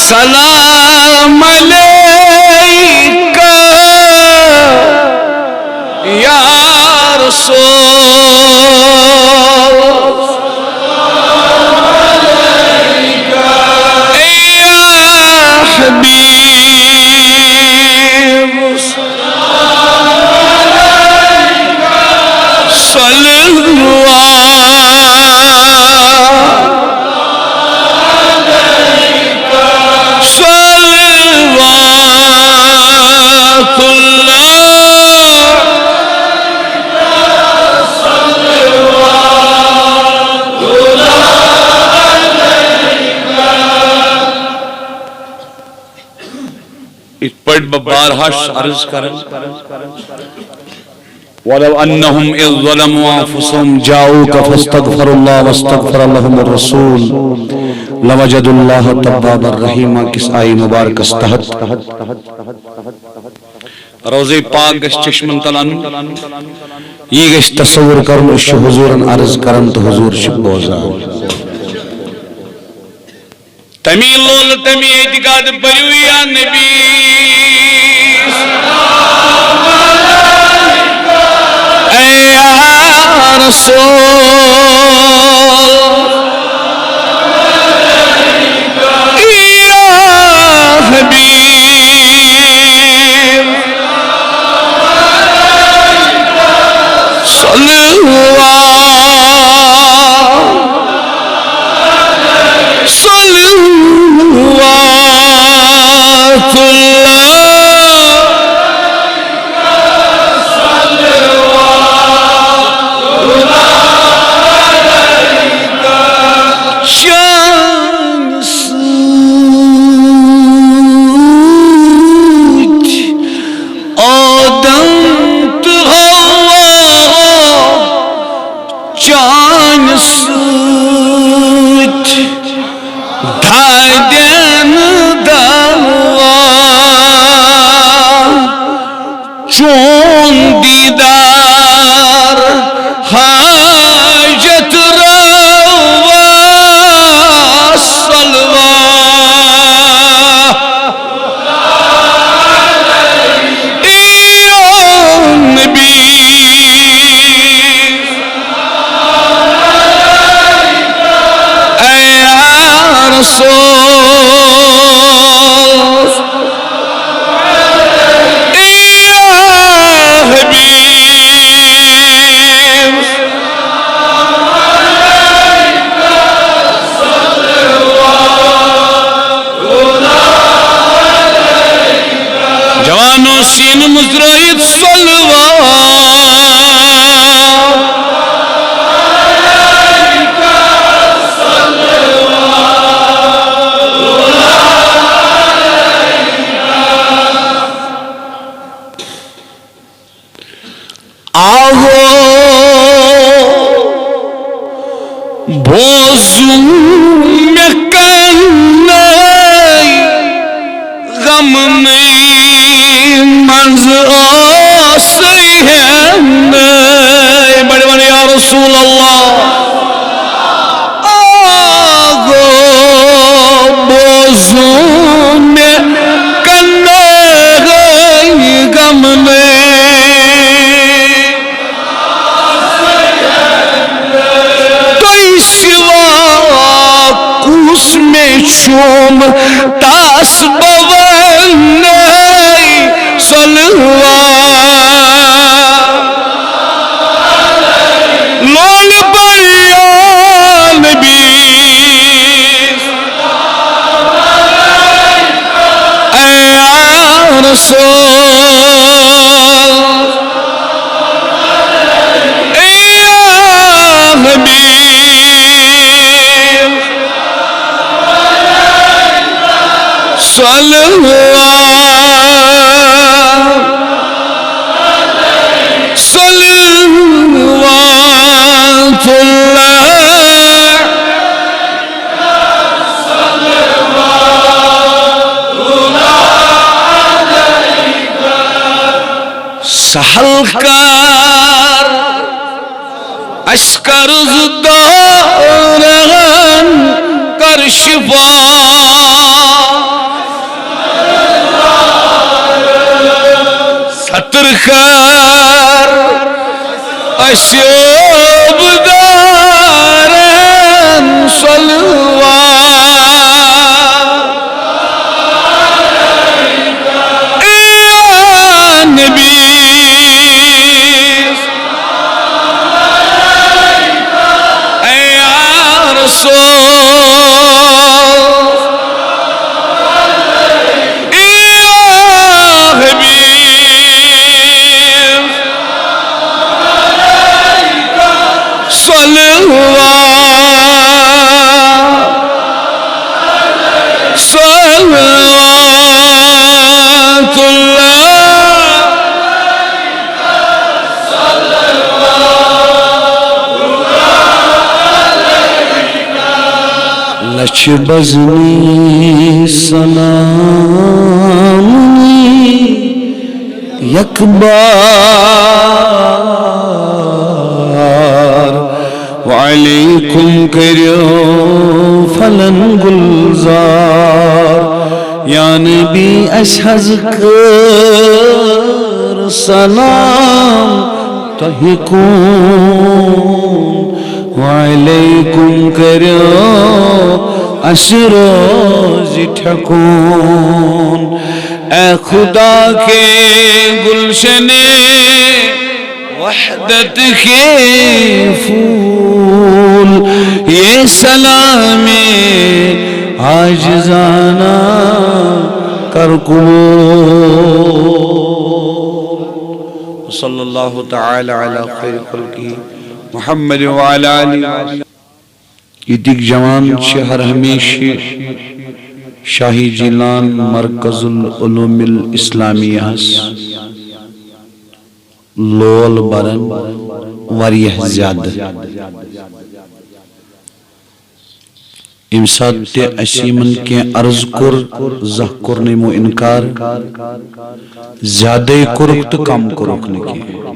सलाम अलैका या रसूल, या हबीब, बारहा अर्ज करें वलौ अन्नहुम इज़ ज़लमू अनफुसहुम जाऊका फस्तगफिरुल्लाह वस्तगफर लहुमुर रसूल लवजदुल्लाह तव्वाबर रहीमा किस आई मुबारक तहत रोज़े पाक गश चश्मन तलन ये गश तसव्वुर करन उस हुजूरन अर्ज करन तो हुजूर छ बोजा तमी लोल तमी इतिकाद पयु या नबी या रसूल, या हबीब, चून दीदार हाजत रवा सलवा नबी या रसूल, सीन मुजराइद सलवा आओ बोझू में कन्ने गम नहीं मंज़र है बड़े बड़े या रसूल अल्लाह आगो बोझू में कन्ने गम तो सिवा कुस में चूम तास बवन सलवा लोल बरिया नबी या रसूल, या हबीब, सलवा सहलकार अस्कर जुदारन कर शिफा स्योबदारन सलवा नबी लच बजनी सलामनी यकबार वालेकुम करो फलन गुलजार या नबी अशहज कर सलाम तहिकून वालेकुम करो अशरोज ठकून ए खुदा के गुलशने वहदत के फूल ये सलामे आजिज़ाना कर कबूल सल्लल्लाहु तआला अला खैर खल्क़ी मुहम्मद व अला आलिहि यदिक जवान हर हमेशा शाही जिलान मरकजुल उलूमिल इस्लामिया लोल बरन वारियह ज्यादा इमसात ते असीमन के अर्ज कुर जह कुरनेमो इनकार ज्यादा कुरुक तो कम कुरुक ने के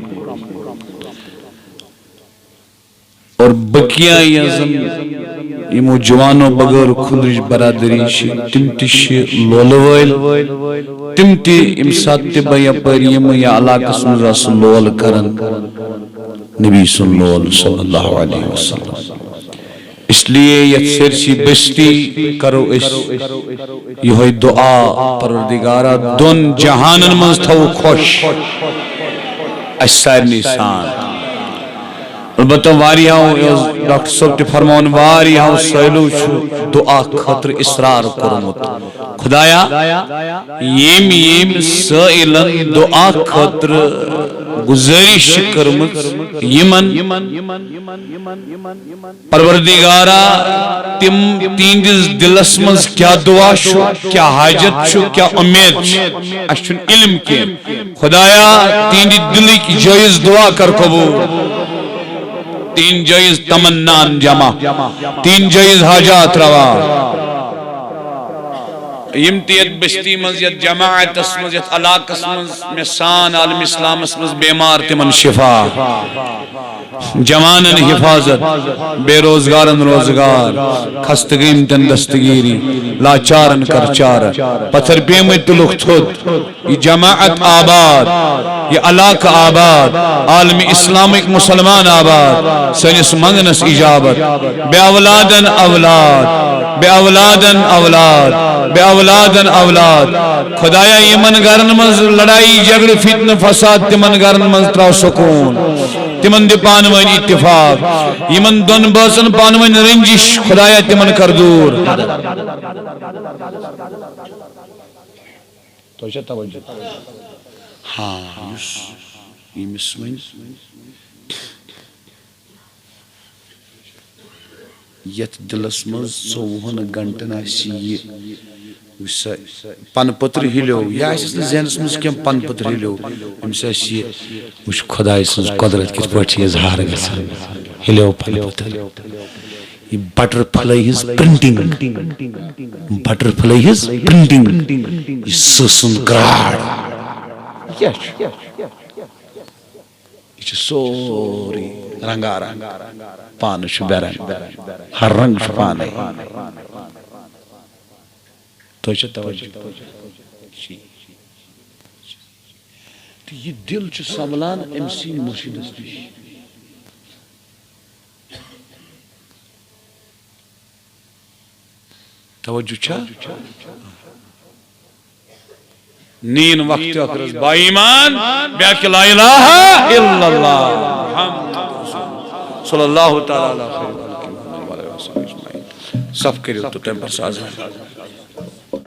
और बकिया यजन इमो जवानो बगर खुदरिश बरादरी तिम तिश लोलवल तिम ति इमसात ते बया पर यम या अलाकस रस लोल करन नबी सल्लल्लाहु अलैहि वसल्लम इसलिए यह सिरसी बस्ती करो इस यह दुआ परवरदिगारा दोन जहानन मज थो खुश असर निशान अलबत्ता वारियाओ डॉक्टर साहब ते फरमान वारियाओ सैलू दुआ खतर इसरार करमुत खुदाया येम सइलन दुआ खतर गुजारिश करमुत यमन परवरदिगारा तिम तींदिस दिलस मज क्या दुआ छु क्या हाजत छु क्या उम्मीद अशुन इल्म के खुदाया तींदी दिल की जायज दुआ कर कबूल तीन जायज तमन्नान जमा तीन जायज हाजात रवा यमतियत बस्ती मज यत जमाअत मज यत अलाकस मज मिसान आलम इस्लाम मज बीमार तिमन शिफा जवानन हिफाजत बेरोजगारन रोजगार खस्तगीन तन दस्तगीरी लाचारन कर चार पत्थर पेम तुलुख थोद ये जमाअत आबाद ये अलाक आबाद आलम इस्लामिक मुसलमान आबाद सनिस मंगनस इजाबत बेअवलादन अवलाद बेअवलादन अवलाद बेअवलादन अवलाद खुदाया यमन गरन मज लड़ाई झगड़ फितन फसाद तिमन गरन मज त्राव सुकून तिमन दे पानवन इत्तिफाक यमन दोन बसन पानवन रंजिश खुदाया तिमन कर दूर तो तवज्जो हाँ यमिस वन यत दिलस मज 24 घंटन पन पत्र हिलो या जहनस मज कम पन पत्र हिलो अमिस वो खुदाय सज कुदरत किस पे इजहार गसान हिलो पन पत्र ये बटरफ्लाई हिज प्रिंटिंग ये ससन क्राड ये सोरी रंगारंग पान बेरन हर रंग पान तो ये दिल संभलान अमसी मुर्शिदस नश तवज्जो छा नीन वक्त अखरस बाईमान ब्याक ला इलाहा इल्लल्लाह सल्लल्लाहु तआला अलैहि वसल्लम सफ करियो तो तम पर साज